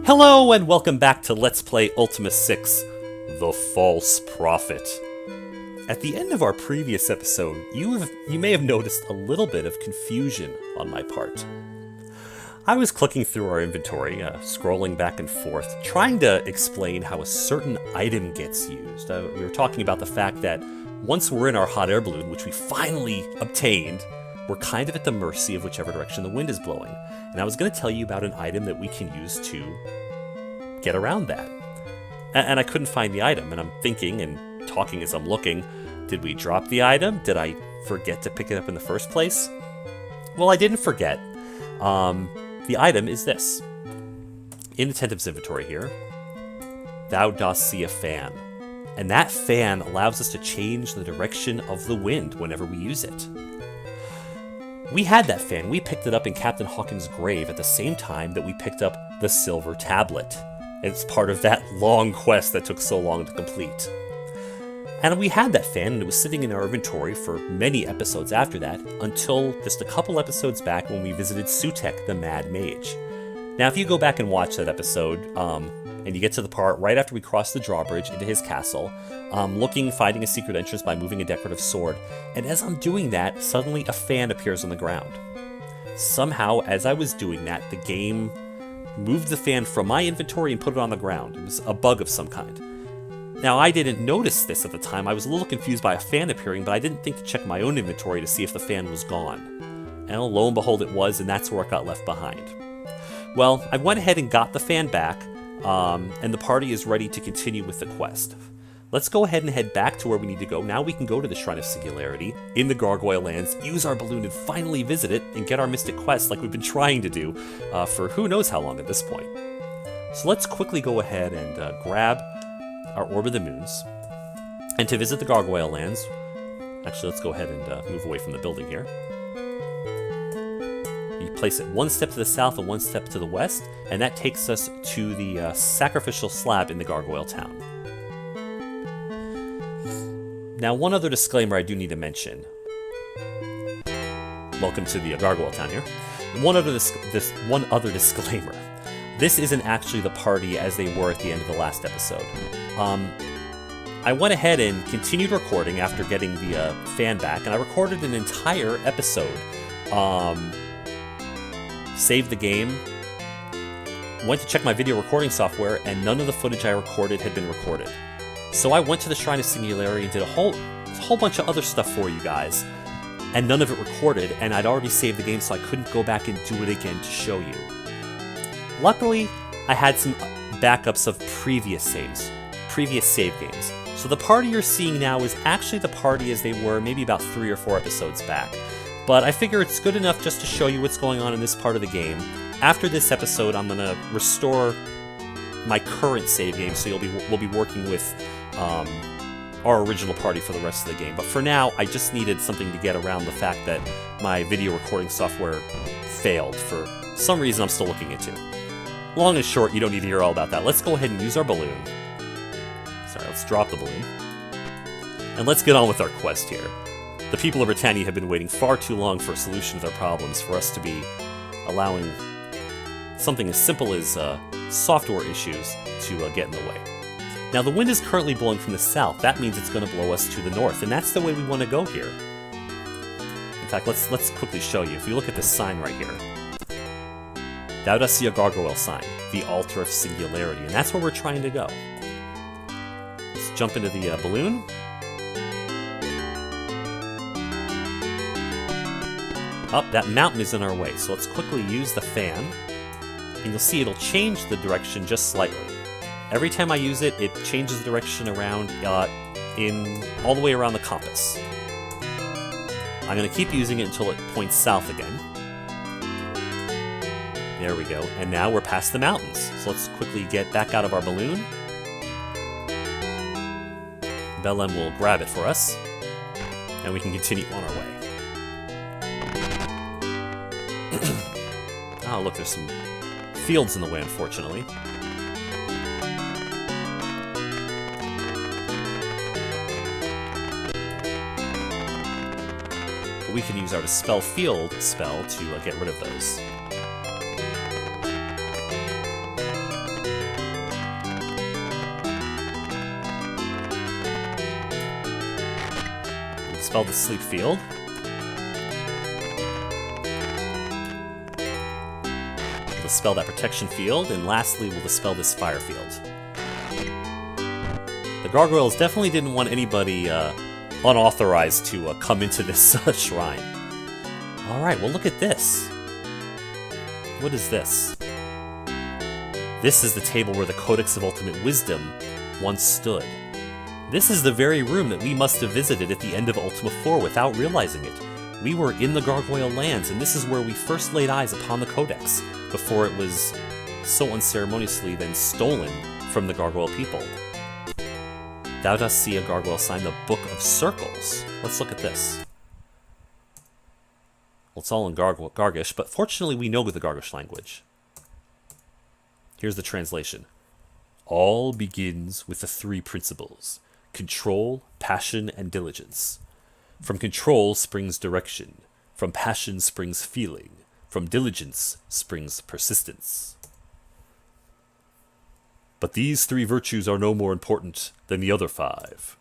Hello and welcome back to Let's Play Ultima 6, The False Prophet. At the end of our previous episode, you may have noticed a little bit of confusion on my part. I was clicking through our inventory, scrolling back and forth, trying to explain how a certain item gets used. We were talking about the fact that once we're in our hot air balloon, which we finally obtained, we're kind of at the mercy of whichever direction the wind is blowing. And I was going to tell you about an item that we can use to get around that. And I couldn't find the item, and I'm thinking and talking as I'm looking, did we drop the item? Did I forget to pick it up in the first place? Well, I didn't forget. The item is this. In Attentive's inventory here, thou dost see a fan. And that fan allows us to change the direction of the wind whenever we use it. We had that fan. We picked it up in Captain Hawkins' grave at the same time that we picked up the silver tablet. It's part of that long quest that took so long to complete. And we had that fan, and it was sitting in our inventory for many episodes after that, until just a couple episodes back when we visited Sutek, the Mad Mage. Now, if you go back and watch that episode, and you get to the part right after we cross the drawbridge into his castle, finding a secret entrance by moving a decorative sword, and as I'm doing that, suddenly a fan appears on the ground. Somehow, as I was doing that, the game moved the fan from my inventory and put it on the ground. It was a bug of some kind. Now, I didn't notice this at the time. I was a little confused by a fan appearing, but I didn't think to check my own inventory to see if the fan was gone. And lo and behold, it was, and that's where it got left behind. Well, I went ahead and got the fan back, and the party is ready to continue with the quest. Let's go ahead and head back to where we need to go. Now we can go to the Shrine of Singularity in the Gargoyle lands, use our balloon, and finally visit it and get our mystic quest like we've been trying to do for who knows how long at this point. So let's quickly go ahead and grab our Orb of the Moons. And to visit the Gargoyle lands, actually let's go ahead and move away from the building here. You place it one step to the south and one step to the west, and that takes us to the sacrificial slab in the Gargoyle town. Now, one other disclaimer I do need to mention. Welcome to the Gargoyle town here. One other disclaimer. This isn't actually the party as they were at the end of the last episode. I went ahead and continued recording after getting the fan back, and I recorded an entire episode. Saved the game, went to check my video recording software, and none of the footage I recorded had been recorded. So I went to the Shrine of Singularity and did a whole bunch of other stuff for you guys, and none of it recorded, and I'd already saved the game, so I couldn't go back and do it again to show you. Luckily, I had some backups of previous save games. So the party you're seeing now is actually the party as they were maybe about 3 or 4 episodes back. But I figure it's good enough just to show you what's going on in this part of the game. After this episode, I'm going to restore my current save game, so we'll be working with our original party for the rest of the game. But for now, I just needed something to get around the fact that my video recording software failed for some reason I'm still looking into. Long and short, you don't need to hear all about that. Let's go ahead and use our balloon. Sorry, let's drop the balloon. And let's get on with our quest here. The people of Britannia have been waiting far too long for a solution to their problems for us to be allowing something as simple as software issues to get in the way. Now, the wind is currently blowing from the south. That means it's going to blow us to the north, and that's the way we want to go here. In fact, let's quickly show you. If you look at this sign right here, thou dost see a gargoyle sign, the altar of singularity, and that's where we're trying to go. Let's jump into the balloon. Oh, that mountain is in our way, so let's quickly use the fan, and you'll see it'll change the direction just slightly. Every time I use it, it changes the direction around all the way around the compass. I'm going to keep using it until it points south again. There we go, and now we're past the mountains. So let's quickly get back out of our balloon. Bellem will grab it for us, and we can continue on our way. Oh, look, there's some fields in the way, unfortunately. But we can use our Dispel Field spell to get rid of those. dispel the sleep field. We'll dispel that protection field, and lastly, we'll dispel this fire field. The gargoyles definitely didn't want anybody unauthorized to come into this shrine. Alright, well look at this. What is this? This is the table where the Codex of Ultimate Wisdom once stood. This is the very room that we must have visited at the end of Ultima 4 without realizing it. We were in the Gargoyle lands, and this is where we first laid eyes upon the Codex, before it was so unceremoniously then stolen from the Gargoyle people. Thou dost see a gargoyle sign the Book of Circles. Let's look at this. Well, it's all in Gargish, but fortunately we know the Gargish language. Here's the translation. All begins with the three principles: control, passion, and diligence. From control springs direction. From passion springs feeling. From diligence springs persistence. But these three virtues are no more important than the other five.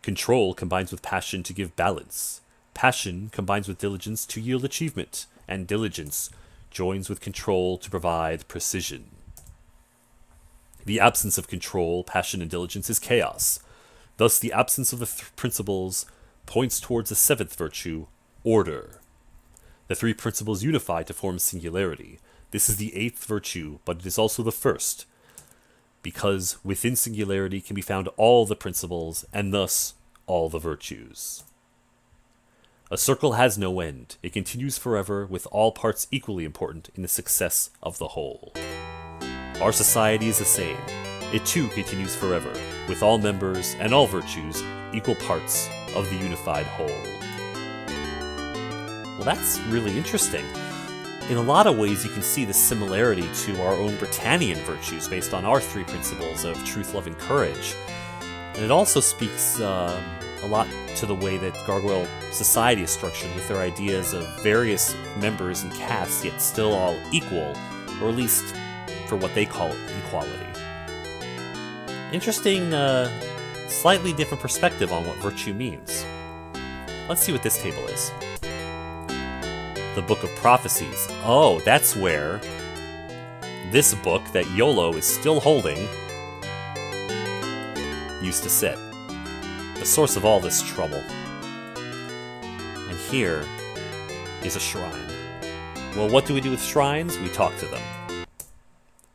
Control combines with passion to give balance. Passion combines with diligence to yield achievement. And diligence joins with control to provide precision. The absence of control, passion, and diligence is chaos. Thus, the absence of the principles points towards the seventh virtue, order. The three principles unify to form singularity. This is the eighth virtue, but it is also the first, because within singularity can be found all the principles, and thus all the virtues. A circle has no end. It continues forever, with all parts equally important in the success of the whole. Our society is the same. It too continues forever, with all members and all virtues equal parts of the unified whole. Well, that's really interesting. In a lot of ways, you can see the similarity to our own Britannian virtues based on our three principles of truth, love, and courage. And it also speaks a lot to the way that Gargoyle society is structured, with their ideas of various members and castes, yet still all equal, or at least for what they call equality. Interesting, slightly different perspective on what virtue means. Let's see what this table is. The Book of Prophecies. Oh, that's where this book that YOLO is still holding used to sit. The source of all this trouble. And here is a shrine. Well, what do we do with shrines? We talk to them.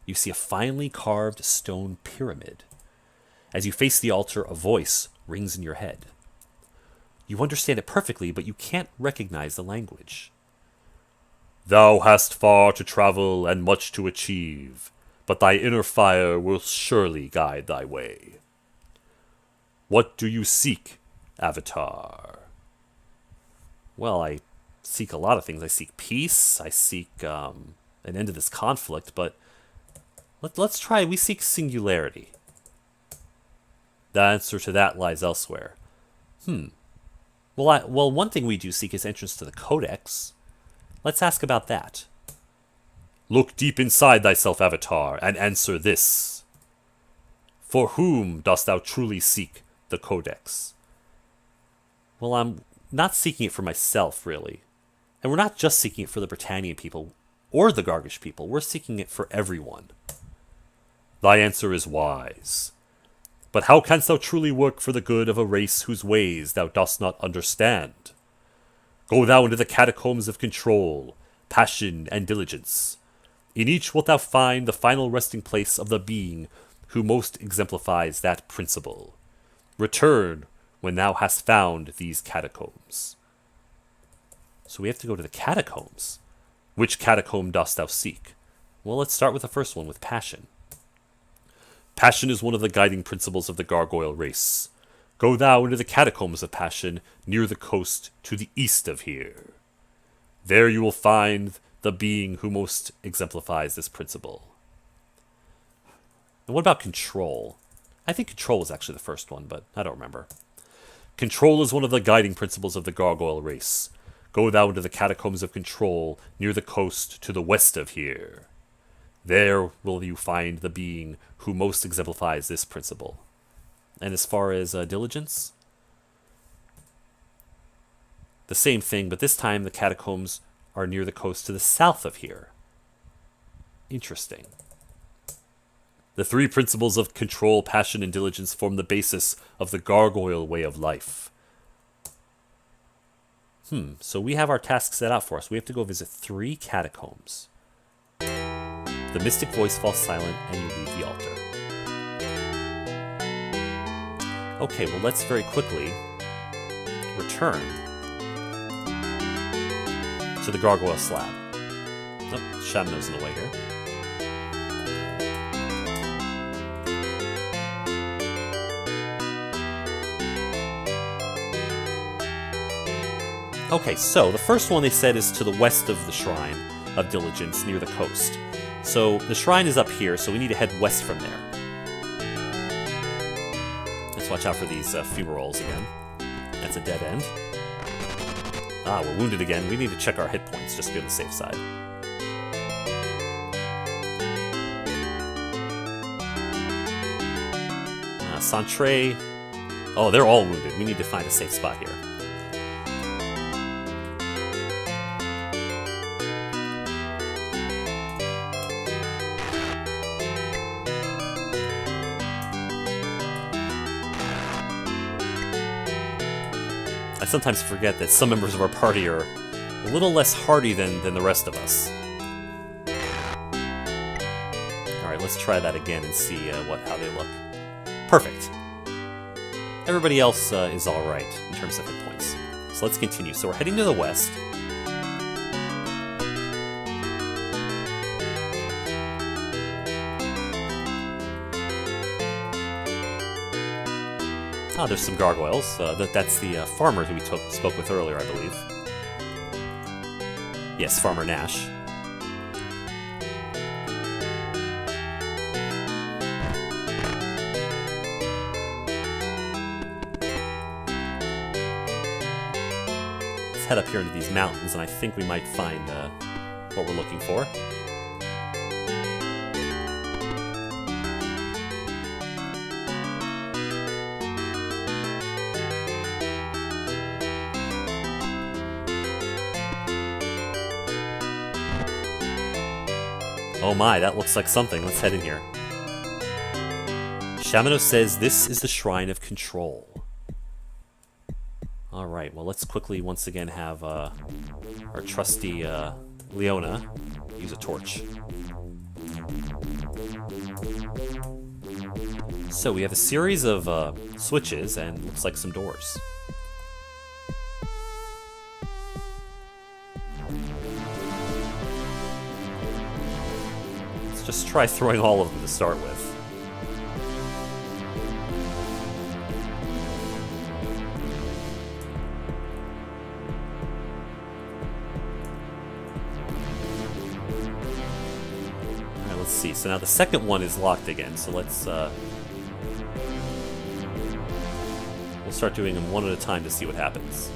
You see a finely carved stone pyramid. As you face the altar, a voice rings in your head. You understand it perfectly, but you can't recognize the language. Thou hast far to travel and much to achieve, but thy inner fire will surely guide thy way. What do you seek, Avatar? Well, I seek a lot of things. I seek peace. I seek an end to this conflict, but let's try. We seek singularity. The answer to that lies elsewhere. Well, one thing we do seek is entrance to the Codex. Let's ask about that. Look deep inside thyself, Avatar, and answer this. For whom dost thou truly seek the Codex? Well, I'm not seeking it for myself, really. And we're not just seeking it for the Britannian people or the Gargish people. We're seeking it for everyone. Thy answer is wise. But how canst thou truly work for the good of a race whose ways thou dost not understand? Go thou into the catacombs of control, passion, and diligence. In each wilt thou find the final resting place of the being who most exemplifies that principle. Return when thou hast found these catacombs. So we have to go to the catacombs. Which catacomb dost thou seek? Well, let's start with the first one, with passion. Passion is one of the guiding principles of the Gargoyle race. Go thou into the catacombs of passion near the coast to the east of here. There you will find the being who most exemplifies this principle. And what about control? I think control was actually the first one, but I don't remember. Control is one of the guiding principles of the Gargoyle race. Go thou into the catacombs of control near the coast to the west of here. There will you find the being who most exemplifies this principle. And as far as diligence? the same thing, but this time the catacombs are near the coast to the south of here. Interesting. The three principles of control, passion, and diligence form the basis of the Gargoyle way of life. So we have our task set out for us. We have to go visit 3 catacombs. The mystic voice falls silent, and you leave the altar. Okay, well, let's very quickly return to the Gargoyle slab. Oh, Shamano's in the way here. Okay, so the first one they said is to the west of the Shrine of Diligence, near the coast. So the shrine is up here, so we need to head west from there. Let's watch out for these fumaroles again. That's a dead end. Ah, we're wounded again. We need to check our hit points just to be on the safe side. Centre. Oh, they're all wounded. We need to find a safe spot here. I sometimes forget that some members of our party are a little less hardy than the rest of us. Alright, let's try that again and see how they look. Perfect. Everybody else is alright in terms of hit points. So let's continue. So we're heading to the west. Ah, there's some gargoyles. That's the farmer who we spoke with earlier, I believe. Yes, Farmer Nash. Let's head up here into these mountains, and I think we might find what we're looking for. Oh my, that looks like something. Let's head in here. Shamano says this is the Shrine of Control. Alright, well let's quickly once again have our trusty Leona use a torch. So we have a series of switches and looks like some doors. Just try throwing all of them to start with. Alright, let's see. So now the second one is locked again, so let's we'll start doing them one at a time to see what happens.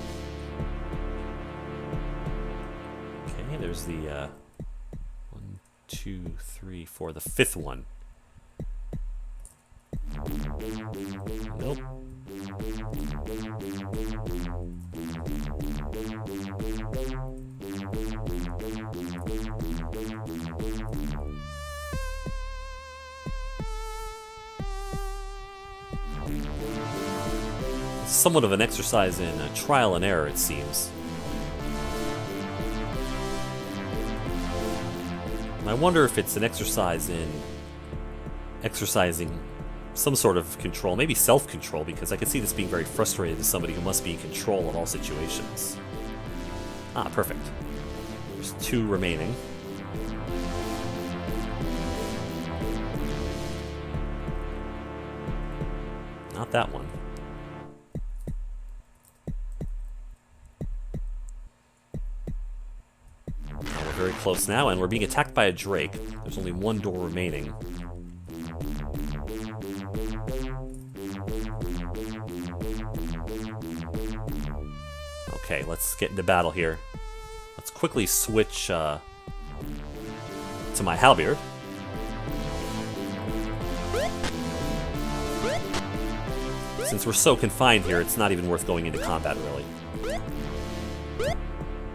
Okay, there's the 2, 3, 4, the 5th one. Nope. It's somewhat of an exercise in trial and error, it seems. I wonder if it's an exercise in exercising some sort of control, maybe self-control, because I can see this being very frustrating to somebody who must be in control of all situations. Ah, perfect. There's 2 remaining. Not that one. Very close now, and we're being attacked by a drake. There's only 1 door remaining. Okay, let's get into battle here. Let's quickly switch to my halberd. Since we're so confined here, it's not even worth going into combat, really.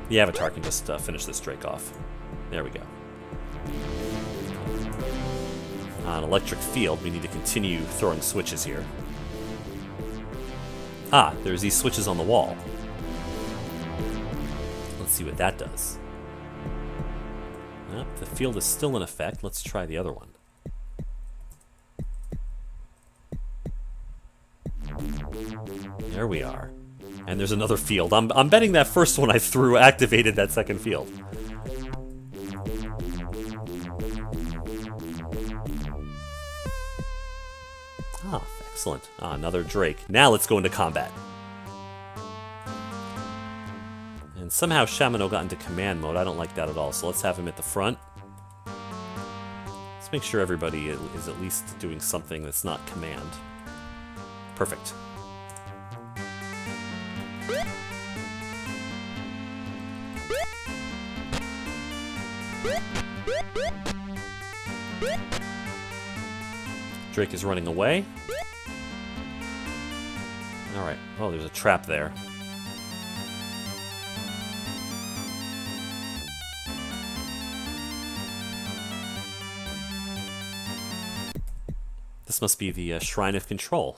The Avatar can just finish this Drake off. There we go. On electric field, we need to continue throwing switches here. Ah, there's these switches on the wall. Let's see what that does. Nope, the field is still in effect. Let's try the other one. There we are. And there's another field. I'm betting that first one I threw activated that second field. Ah, excellent. Ah, another Drake. Now let's go into combat. And somehow Shamino got into command mode. I don't like that at all, so let's have him at the front. Let's make sure everybody is at least doing something that's not command. Perfect. Drake is running away. Alright. Oh, there's a trap there. This must be the Shrine of Control.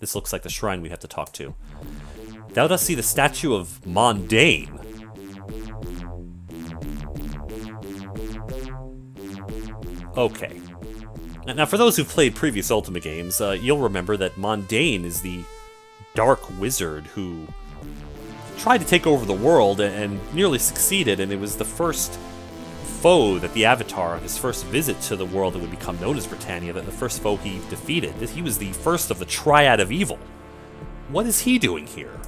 This looks like the shrine we have to talk to. Thou dost see the statue of Mondain. Okay. Now, for those who've played previous Ultima games, you'll remember that Mondain is the dark wizard who tried to take over the world and nearly succeeded, and it was the first foe that the Avatar, his first visit to the world that would become known as Britannia, that the first foe he defeated. He was the first of the Triad of Evil. What is he doing here?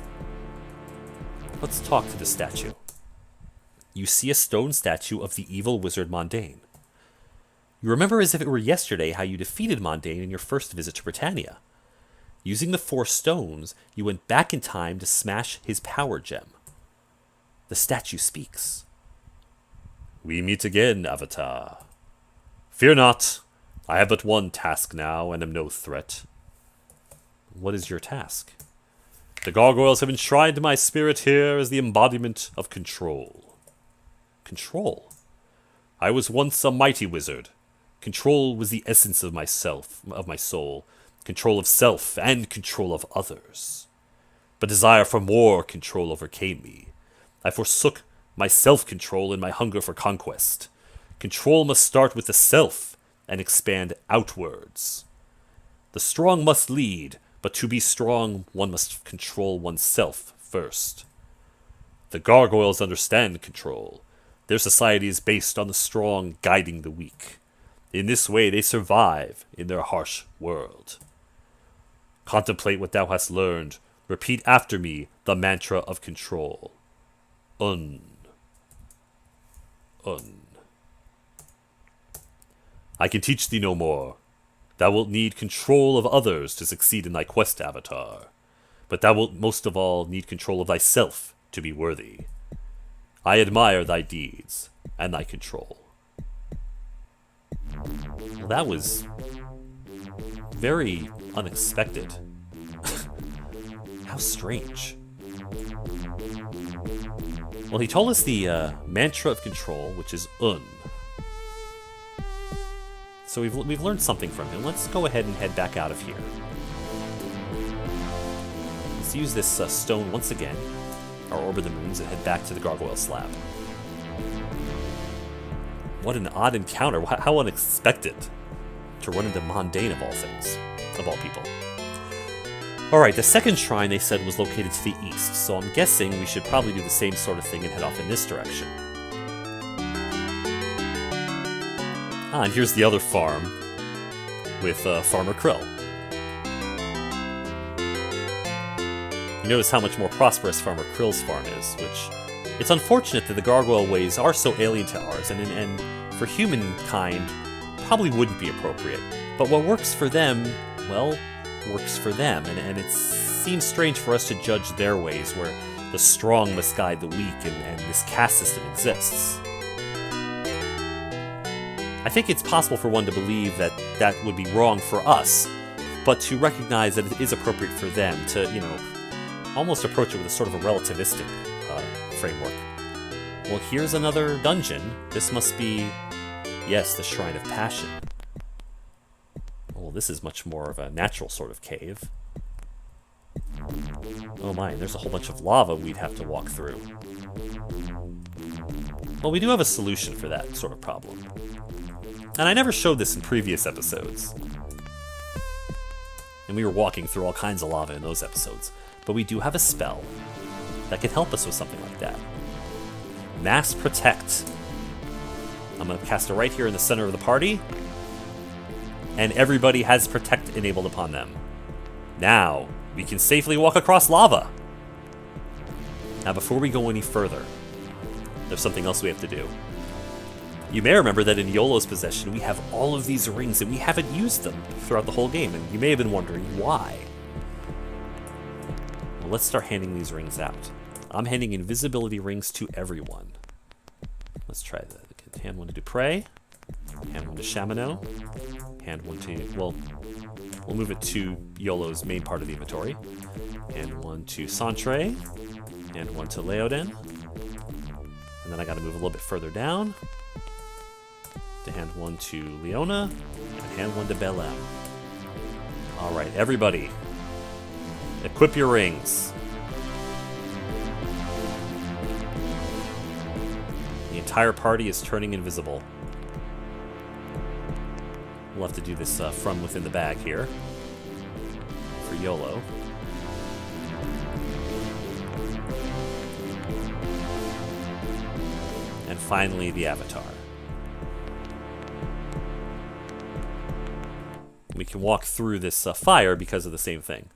Let's talk to the statue. You see a stone statue of the evil wizard Mondain. You remember as if it were yesterday how you defeated Mondain in your first visit to Britannia. Using the 4 stones, you went back in time to smash his power gem. The statue speaks. We meet again, Avatar. Fear not. I have but one task now, and am no threat. What is your task? The gargoyles have enshrined my spirit here as the embodiment of control. Control? I was once a mighty wizard. Control was the essence of myself, of my soul. Control of self and control of others. But desire for more control overcame me. I forsook my self-control in my hunger for conquest. Control must start with the self and expand outwards. The strong must lead, but to be strong, one must control oneself first. The gargoyles understand control. Their society is based on the strong guiding the weak. In this way they survive in their harsh world. Contemplate what thou hast learned. Repeat after me the mantra of control. Un. I can teach thee no more. Thou wilt need control of others to succeed in thy quest, Avatar. But thou wilt most of all need control of thyself to be worthy. I admire thy deeds and thy control. Well, that was very unexpected. How strange. Well, he told us the mantra of control, which is Un. So we've learned something from him. Let's go ahead and head back out of here. Let's use this stone once again, our Orb of the Moons, and head back to the Gargoyle Slab. What an odd encounter. How unexpected to run into Mondain of all things, of all people. Alright, the second shrine they said was located to the east, so I'm guessing we should probably do the same sort of thing and head off in this direction. Ah, and here's the other farm with Farmer Krill. You notice how much more prosperous Farmer Krill's farm is, which it's unfortunate that the gargoyle ways are so alien to ours, and for humankind probably wouldn't be appropriate. But what works for them, well, works for them, and it seems strange for us to judge their ways, where the strong must guide the weak, and this caste system exists. I think it's possible for one to believe that that would be wrong for us, but to recognize that it is appropriate for them to, almost approach it with a sort of a relativistic framework. Well, here's another dungeon. This must be, yes, the Shrine of Passion. Well, this is much more of a natural sort of cave. Oh my, there's a whole bunch of lava we'd have to walk through. Well, we do have a solution for that sort of problem. And I never showed this in previous episodes. And we were walking through all kinds of lava in those episodes. But we do have a spell that can help us with something like that. Mass Protect. I'm going to cast it right here in the center of the party. And everybody has Protect enabled upon them. Now, we can safely walk across lava. Now, before we go any further, there's something else we have to do. You may remember that in Yolo's possession, we have all of these rings, and we haven't used them throughout the whole game, and you may have been wondering why. Well, let's start handing these rings out. I'm handing invisibility rings to everyone. Let's try that. Hand one to Dupre, hand one to Chamino, hand one to, well, we'll move it to Yolo's main part of the inventory. Hand one to Santre, hand one to Leoden, and then I gotta move a little bit further down to hand one to Leona, and hand one to Belem. Alright, everybody, equip your rings. The entire party is turning invisible. We'll have to do this from within the bag here for Yolo. And finally, the Avatar. We can walk through this fire because of the same thing.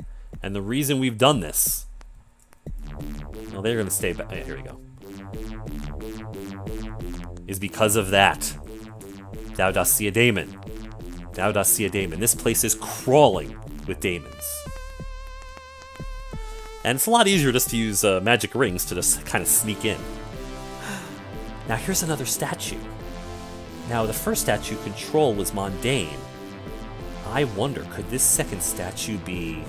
And the reason we've done this... Well, they're going to stay back. Here we go. Is because of that. Thou dost see a daemon. Thou dost see a daemon. This place is crawling with daemons. And it's a lot easier just to use magic rings to just kind of sneak in. Now here's another statue. Now the first statue, Control, was mundane. I wonder, could this second statue be...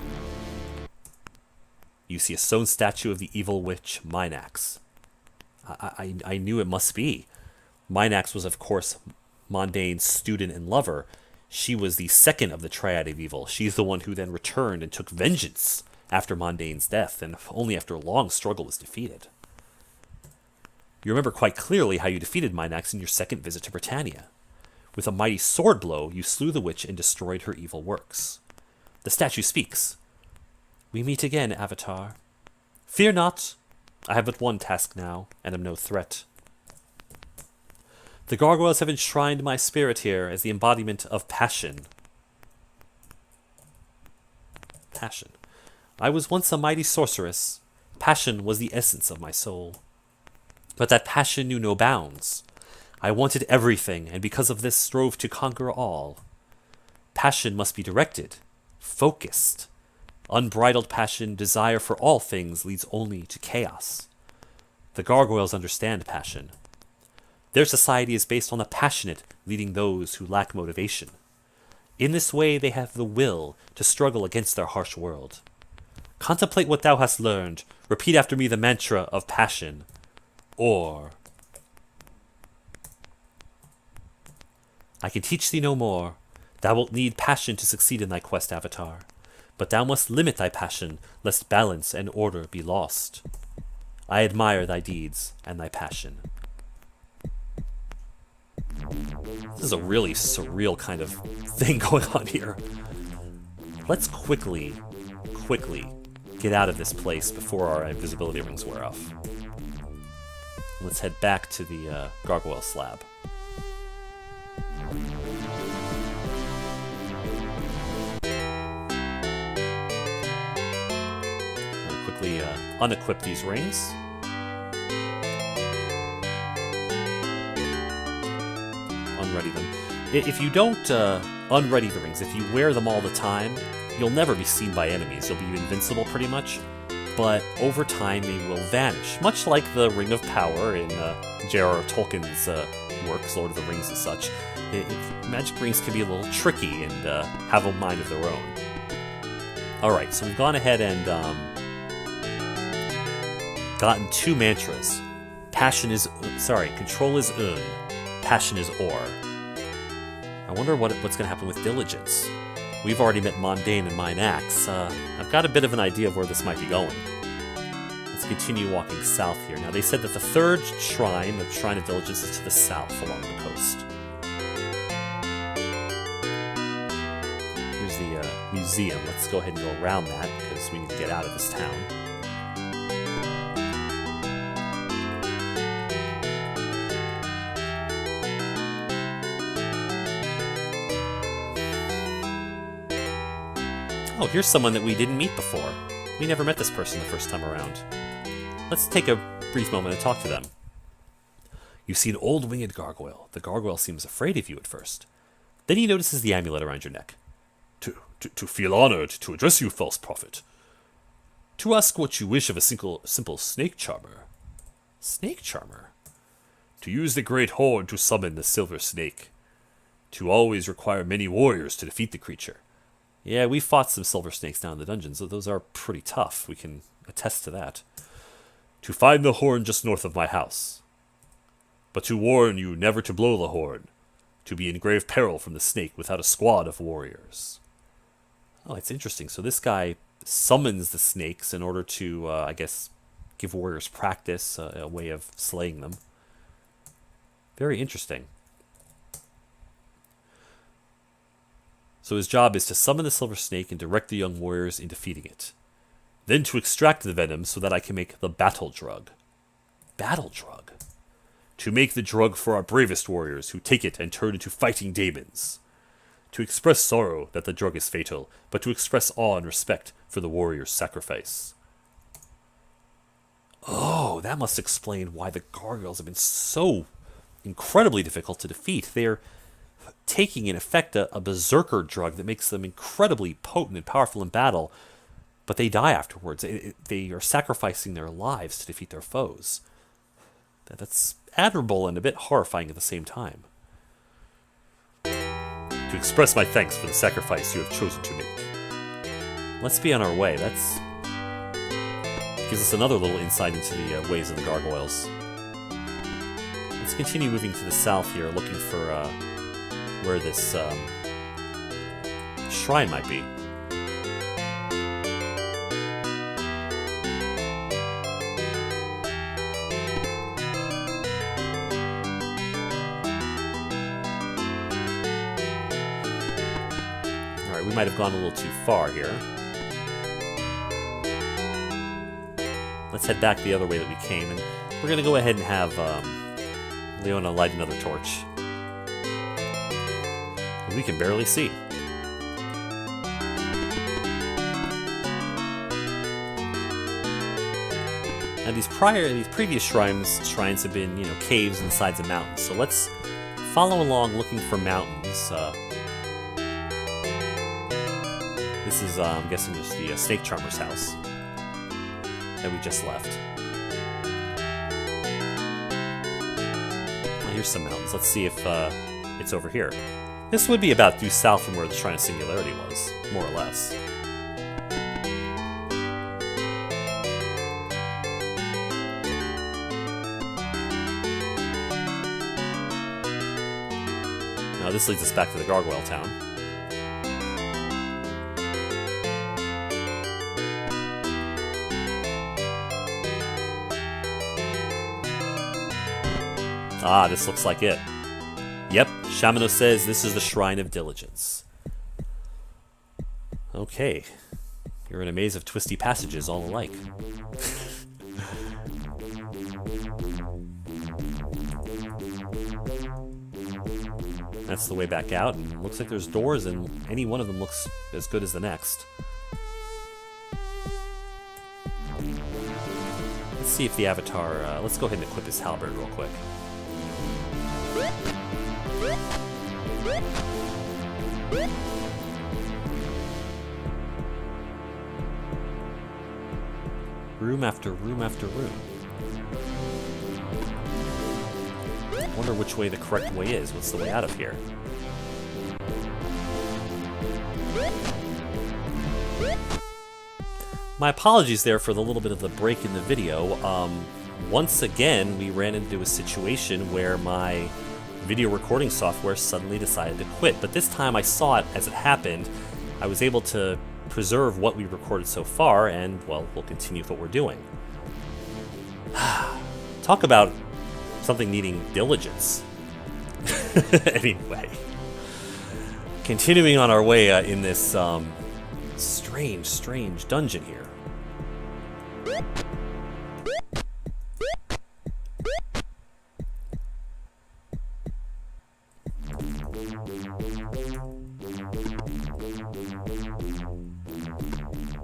You see a stone statue of the evil witch Minax. I knew it must be. Minax was, of course, Mondane's student and lover. She was the second of the triad of evil. She's the one who then returned and took vengeance after Mondane's death, and only after a long struggle was defeated. You remember quite clearly how you defeated Minax in your second visit to Britannia. With a mighty sword blow, you slew the witch and destroyed her evil works. The statue speaks. We meet again, Avatar. Fear not. I have but one task now, and am no threat. The gargoyles have enshrined my spirit here as the embodiment of passion. Passion. I was once a mighty sorceress. Passion was the essence of my soul. But that passion knew no bounds. I wanted everything, and because of this strove to conquer all. Passion must be directed, focused. Unbridled passion, desire for all things, leads only to chaos. The gargoyles understand passion. Their society is based on the passionate leading those who lack motivation. In this way, they have the will to struggle against their harsh world. Contemplate what thou hast learned. Repeat after me the mantra of passion. Or... I can teach thee no more. Thou wilt need passion to succeed in thy quest, Avatar. But thou must limit thy passion, lest balance and order be lost. I admire thy deeds and thy passion. This is a really surreal kind of thing going on here. Let's quickly get out of this place before our invisibility rings wear off. Let's head back to the gargoyle slab. I'll quickly unequip these rings. Unready them. If you don't unready the rings, if you wear them all the time, you'll never be seen by enemies. You'll be invincible pretty much. But over time they will vanish, much like the Ring of Power in J.R.R. Tolkien's works, Lord of the Rings and such. Magic rings can be a little tricky and have a mind of their own. Alright, so we've gone ahead and forgotten two mantras. Control is un, passion is or. I wonder what's going to happen with diligence. We've already met Mundane and Mine Axe. I've got a bit of an idea of where this might be going. Let's continue walking south here. Now, they said that the third shrine, the Shrine of Diligence, is to the south along the coast. Here's the museum. Let's go ahead and go around that, because we need to get out of this town. Oh, here's someone that we didn't meet before. We never met this person the first time around. Let's take a brief moment and talk to them. You see an old winged gargoyle. The gargoyle seems afraid of you at first. Then he notices the amulet around your neck. To feel honored to address you, false prophet. To ask what you wish of a simple snake charmer. Snake charmer? To use the great horn to summon the silver snake. To always require many warriors to defeat the creature. Yeah, we fought some silver snakes down in the dungeons, so those are pretty tough. We can attest to that. To find the horn just north of my house. But to warn you never to blow the horn. To be in grave peril from the snake without a squad of warriors. Oh, it's interesting. So this guy summons the snakes in order to, I guess, give warriors practice, a way of slaying them. Very interesting. So his job is to summon the silver snake and direct the young warriors in defeating it. Then to extract the venom so that I can make the battle drug. Battle drug? To make the drug for our bravest warriors who take it and turn into fighting demons. To express sorrow that the drug is fatal, but to express awe and respect for the warrior's sacrifice. Oh, that must explain why the gargoyles have been so incredibly difficult to defeat. They're taking, in effect, a berserker drug that makes them incredibly potent and powerful in battle, but they die afterwards. They are sacrificing their lives to defeat their foes. That's admirable and a bit horrifying at the same time. To express my thanks for the sacrifice you have chosen to make. Let's be on our way. That's gives us another little insight into the ways of the gargoyles. Let's continue moving to the south here, looking for where this shrine might be. Alright, we might have gone a little too far here. Let's head back the other way that we came, and we're going to go ahead and have Leona light another torch. We can barely see. Now these previous shrines have been, caves and sides of mountains. So let's follow along looking for mountains. This is, I'm guessing, just the snake charmer's house that we just left. Well, here's some mountains. Let's see if it's over here. This would be about due south from where the Shrine of Singularity was, more or less. Now this leads us back to the Gargoyle town. Ah, this looks like it. Yep, Shamano says this is the Shrine of Diligence. Okay. You're in a maze of twisty passages all alike. That's the way back out, and looks like there's doors, and any one of them looks as good as the next. Let's see if the Avatar... let's go ahead and equip his halberd real quick. Room after room after room. I wonder which way the correct way is. What's the way out of here? My apologies there for the little bit of the break in the video. Once again, we ran into a situation where my video recording software suddenly decided to quit. But this time I saw it as it happened. I was able to preserve what we recorded so far, and, well, we'll continue with what we're doing. Talk about something needing diligence. Anyway. Continuing on our way in this strange dungeon here.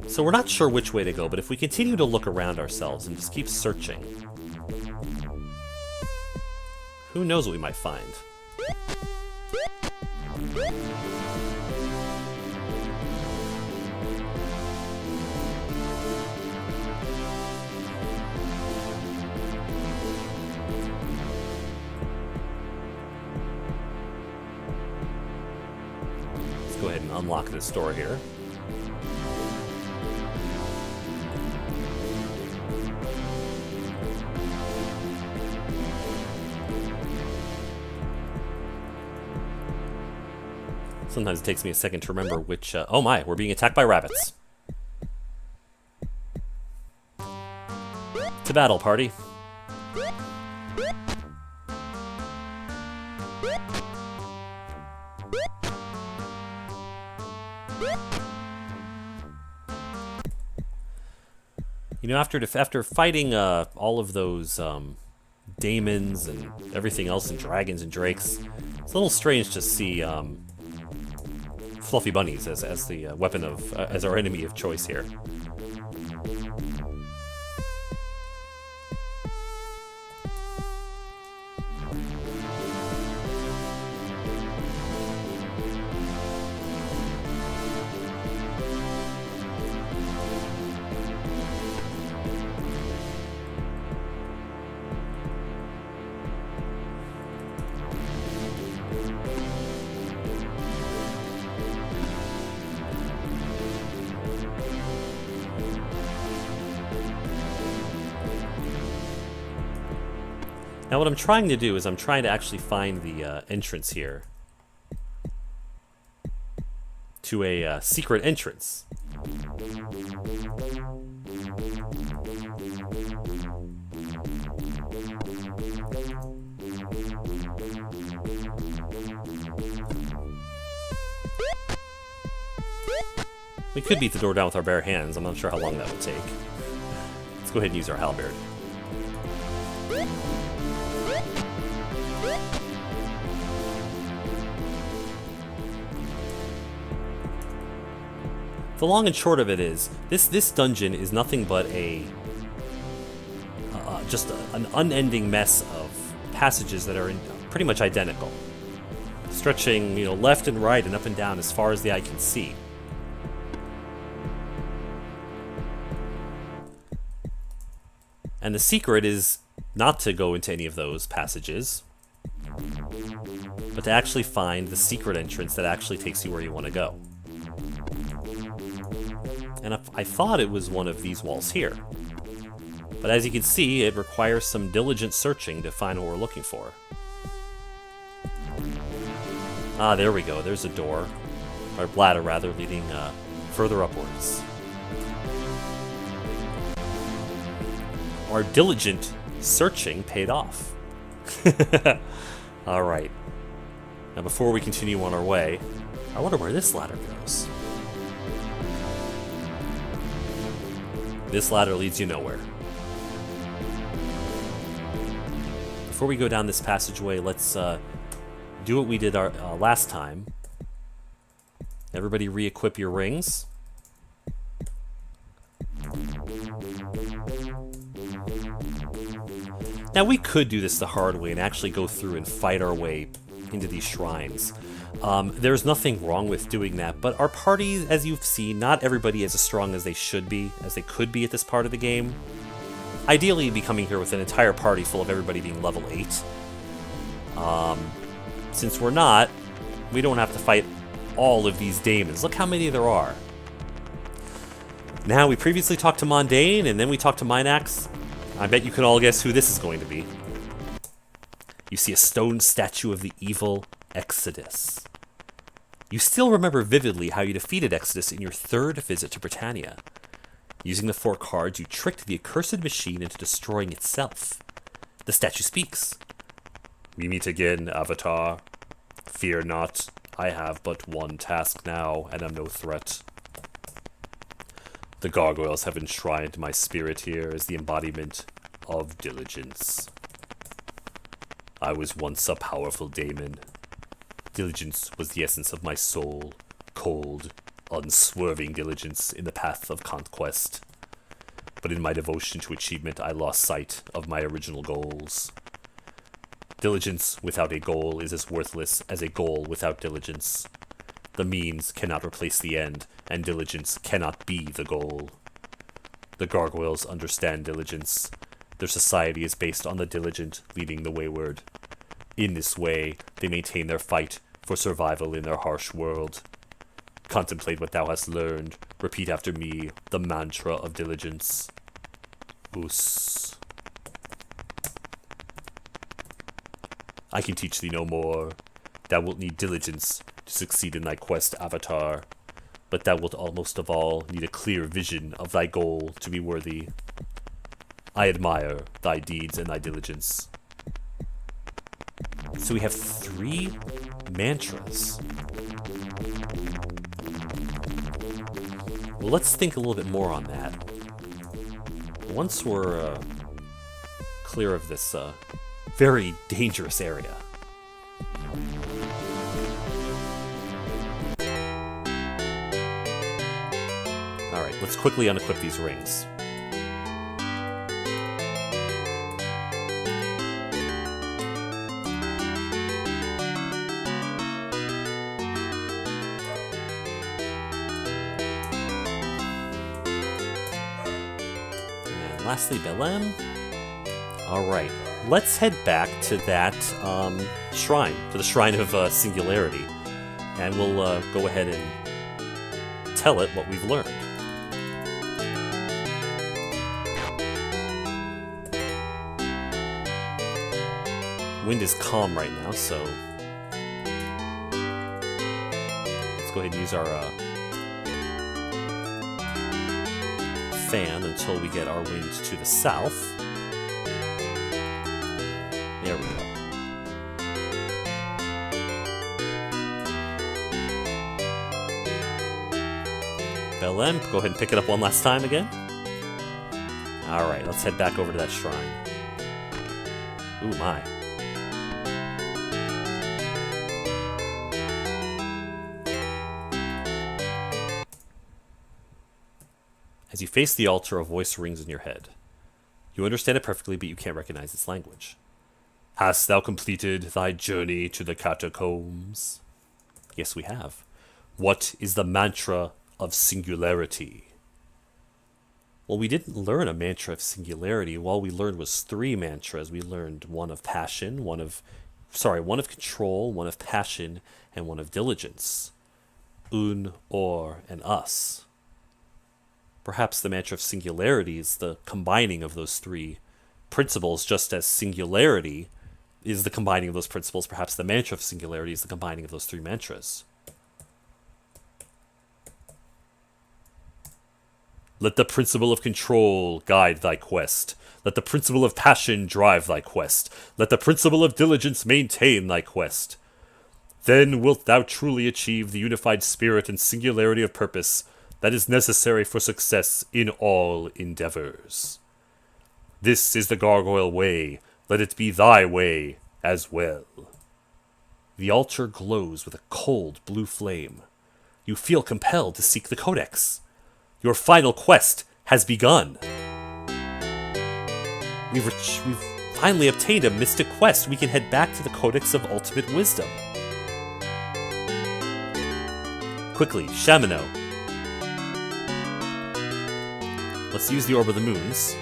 So we're not sure which way to go, but if we continue to look around ourselves and just keep searching, who knows what we might find. Let's go ahead and unlock this door here. Sometimes it takes me a second to remember which... oh my, we're being attacked by rabbits. To battle, party. You know, after fighting all of those daemons and everything else and dragons and drakes, it's a little strange to see fluffy bunnies as the weapon of as our enemy of choice here. Now what I'm trying to do is I'm trying to actually find the entrance here to a secret entrance. We could beat the door down with our bare hands. I'm not sure how long that would take. Let's go ahead and use our halberd. The long and short of it is, this dungeon is nothing but a just an unending mess of passages that are pretty much identical, stretching, you know, left and right and up and down as far as the eye can see. And the secret is not to go into any of those passages, but to actually find the secret entrance that actually takes you where you want to go. And I thought it was one of these walls here. But as you can see, it requires some diligent searching to find what we're looking for. Ah, there we go. There's a door. Or ladder, rather, leading further upwards. Our diligent searching paid off. Alright. Now before we continue on our way, I wonder where this ladder goes. This ladder leads you nowhere. Before we go down this passageway, let's do what we did our last time. Everybody re-equip your rings. Now we could do this the hard way and actually go through and fight our way into these shrines. There's nothing wrong with doing that, but our party, as you've seen, not everybody is as strong as they should be, as they could be at this part of the game. Ideally, you'd be coming here with an entire party full of everybody being level 8. Since we're not, we don't have to fight all of these daemons. Look how many there are. Now, we previously talked to Mondane, and then we talked to Minax. I bet you can all guess who this is going to be. You see a stone statue of the evil Exodus. You still remember vividly how you defeated Exodus in your third visit to Britannia. Using the 4 cards, you tricked the accursed machine into destroying itself. The statue speaks. We meet again, Avatar. Fear not, I have but one task now, and am no threat. The gargoyles have enshrined my spirit here as the embodiment of diligence. I was once a powerful daemon. Diligence was the essence of my soul, cold, unswerving diligence in the path of conquest. But in my devotion to achievement, I lost sight of my original goals. Diligence without a goal is as worthless as a goal without diligence. The means cannot replace the end, and diligence cannot be the goal. The gargoyles understand diligence. Their society is based on the diligent leading the wayward. In this way, they maintain their fight for survival in their harsh world. Contemplate what thou hast learned. Repeat after me the mantra of diligence. Us. I can teach thee no more. Thou wilt need diligence to succeed in thy quest, Avatar. But thou wilt almost of all need a clear vision of thy goal to be worthy. I admire thy deeds and thy diligence. So we have 3 mantras. Well, let's think a little bit more on that. Once we're clear of this very dangerous area. Alright, let's quickly unequip these rings. And lastly, Belem. Alright, let's head back to that shrine, to the Shrine of Singularity, and we'll go ahead and tell it what we've learned. Wind is calm right now, so let's go ahead and use our fan until we get our wind to the south. There we go. Belem, go ahead and pick it up one last time again. Alright, let's head back over to that shrine. Ooh, my. As you face the altar, a voice rings in your head. You understand it perfectly, but you can't recognize its language. Hast thou completed thy journey to the catacombs? Yes, we have. What is the mantra of singularity? Well, we didn't learn a mantra of singularity. All we learned was 3 mantras. We learned one of passion, one of control, one of passion, and one of diligence. Un, or, and us. Perhaps the mantra of singularity is the combining of those 3 principles, just as singularity is the combining of those principles. Perhaps the mantra of singularity is the combining of those 3 mantras. Let the principle of control guide thy quest. Let the principle of passion drive thy quest. Let the principle of diligence maintain thy quest. Then wilt thou truly achieve the unified spirit and singularity of purpose that is necessary for success in all endeavors. This is the Gargoyle way. Let it be thy way as well. The altar glows with a cold blue flame. You feel compelled to seek the Codex. Your final quest has begun. We've finally obtained a mystic quest. We can head back to the Codex of Ultimate Wisdom. Quickly, Shamino. Let's use the Orb of the Moons.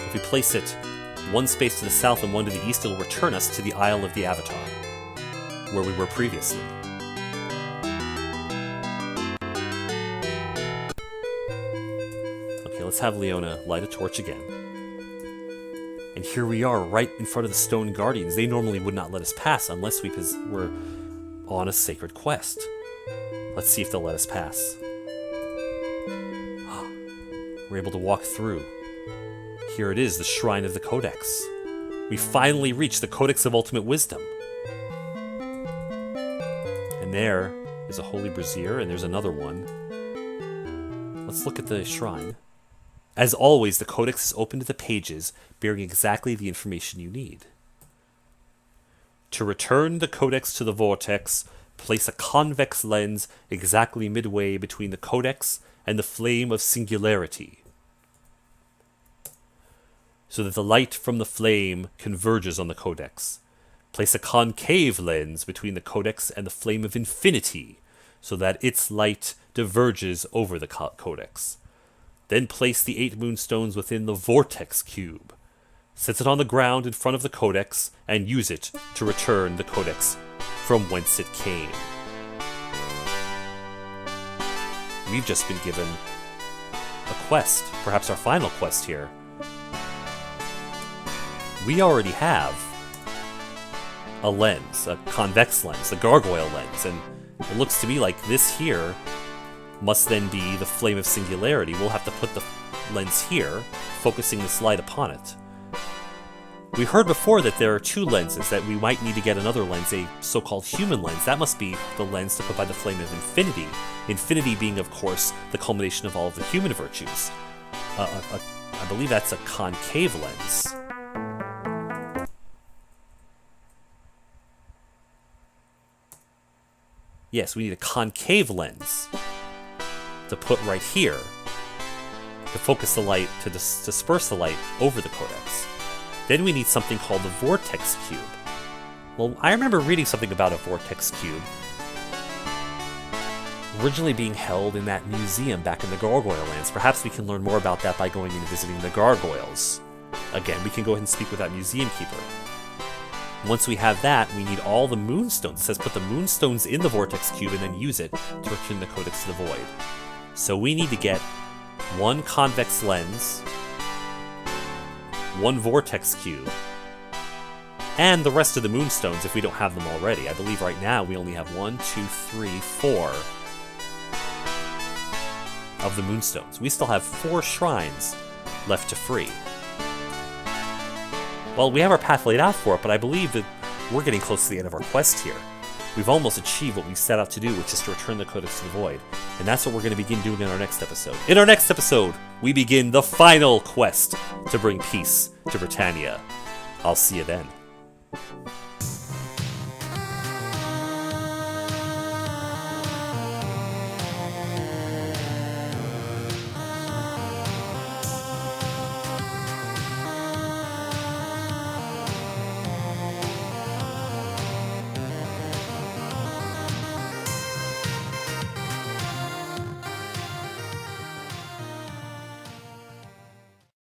If we place it 1 space to the south and 1 to the east, it will return us to the Isle of the Avatar, where we were previously. let's have Leona light a torch again. And here we are, right in front of the Stone Guardians. They normally would not let us pass unless we were on a sacred quest. Let's see if they'll let us pass. We're able to walk through. Here it is, the Shrine of the Codex. We finally reached the Codex of Ultimate Wisdom. And there is a Holy Brazier, and there's another one. Let's look at the shrine. As always, the Codex is open to the pages, bearing exactly the information you need. To return the Codex to the Vortex, place a convex lens exactly midway between the Codex and the flame of Singularity, so that the light from the flame converges on the Codex. Place a concave lens between the Codex and the flame of Infinity, so that its light diverges over the Codex. Then place the 8 moonstones within the Vortex Cube. Set it on the ground in front of the Codex, and use it to return the Codex from whence it came. We've just been given a quest, perhaps our final quest here. We already have a lens, a convex lens, a gargoyle lens, and it looks to me like this here must then be the flame of Singularity. We'll have to put the lens here, focusing this light upon it. We heard before that there are 2 lenses, that we might need to get another lens, a so-called human lens. That must be the lens to put by the flame of Infinity. Infinity being, of course, the culmination of all of the human virtues. I believe that's a concave lens. Yes, we need a concave lens to put right here to focus the light, to disperse the light over the Codex. Then we need something called the Vortex Cube. Well, I remember reading something about a Vortex Cube originally being held in that museum back in the Gargoyle lands. Perhaps we can learn more about that by going and visiting the Gargoyles. Again, we can go ahead and speak with that museum keeper. Once we have that, we need all the moonstones. It says put the moonstones in the Vortex Cube and then use it to return the Codex to the Void. So we need to get 1 convex lens, 1 Vortex Cube, and the rest of the moonstones if we don't have them already. I believe right now we only have 1, 2, 3, 4 of the moonstones. We still have 4 shrines left to free. Well, we have our path laid out for it, but I believe that we're getting close to the end of our quest here. We've almost achieved what we set out to do, which is to return the Codex to the Void. And that's what we're going to begin doing in our next episode. In our next episode, we begin the final quest to bring peace to Britannia. I'll see you then.